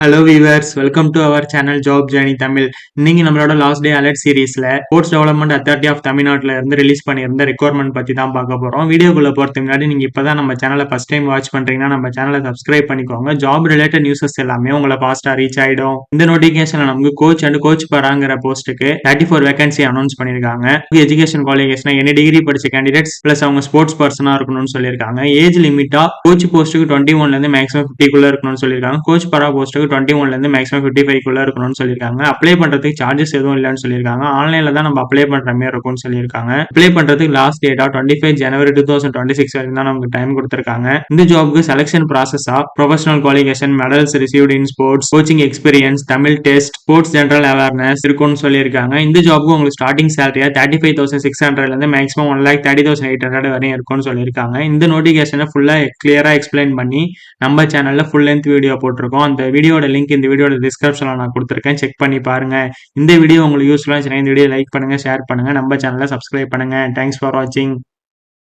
Hello viewers, welcome to our channel job journey Tamil. இன்னைக்கு நம்மளோட last day alert சீரீஸ்ல sports development authority of தமிழ்நாட்டில் இருந்து ரிலீஸ் பண்ணியிருந்த ரெக்யர்மெண்ட் பத்தி தான் பார்க்க போறோம். வீடியோக்குள்ள போறதுக்கு முன்னாடி நீங்க இப்பதான் நம்ம சேனலை ஃபர்ஸ்ட் டைம் வாட்ச் பண்றீங்கன்னா நம்ம சேனலை சப்ஸ்கிரைப் பண்ணிக்கோங்க. ஜாப் ரிலேட்டட் நியூஸஸ் எல்லாமே உங்களை ஃபாஸ்டா ரீச் ஆயிடும். இந்த நோட்டிபிகேஷன்ல நமக்கு கோச் அண்ட் கோச் பராங்கிற போஸ்ட்டுக்கு 34 வேகன்சி அனௌன்ஸ் பண்ணிருக்காங்க. எஜுகேஷன் குவாலிஃபிகேஷன் எனி டிகிரி படிச்ச கேண்டிடேட்ஸ் பிளஸ் அவங்க ஸ்போர்ட்ஸ் பர்சனா இருக்கணும்னு சொல்லியிருக்காங்க. ஏஜ் லிமிட்டா கோச் போஸ்ட்டுக்கு 21 இருந்து மேக்ஸிமம் 50 இருக்கணும்னு சொல்லியிருக்காங்க. கோச் பரா போஸ்ட்டுக்கு 21 இருந்து மேக்ஸிமம் 55 இருக்கணும்னு சொல்லியிருக்காங்க. அப்ளை பண்றதுக்கு சார்ஜஸ் எதுவும் இல்லைன்னு சொல்லியிருக்காங்க. ஆன்லைன்ல தான் நம்ம அப்ளை பண்ற மாதிரி இருக்கும்னு சொல்லியிருக்காங்க. அப்ளை பண்றதுக்கு லாஸ்ட் டேட்டா 25 ஜனவரி 2026 வரைக்கும் தான் நமக்கு டைம் கொடுத்திருக்காங்க. இந்த ஜாப்க்கு செலக்ஷன் ப்ராசஸா professional qualification, medals received in sports, coaching experience, Tamil test, sports general awareness இருக்கும்னு சொல்லியிருக்காங்க. இந்த ஜாப்க்கு உங்களுக்கு ஸ்டார்டிங் சேலரியா 35,600 இருந்து மேக்ஸிமம் 1,30,800 வரையும் இருக்கும்னு சொல்லியிருக்காங்க. இந்த நோட்டிபிகேஷனை ஃபுல்லா கிளியரா எக்ஸ்பிளைன் பண்ணி நம்ம சேனல்ல ஃபுல் லென்த் வீடியோ போட்டிருக்கோம். அந்த வீடியோட லிங்க் இந்த வீடியோட டிஸ்கிரிப்ஷன்ல நான் கொடுத்துருக்கேன், செக் பண்ணி பாருங்க. இந்த வீடியோ உங்களுக்கு யூஸ்ஃபுல்லா இருந்துச்சுன்னா இந்த வீடியோ லைக் பண்ணுங்க, ஷேர் பண்ணுங்க, நம்ம சேனலை சப்ஸ்கிரைப் பண்ணுங்க. தேங்க்ஸ் ஃபார் வாட்சிங்.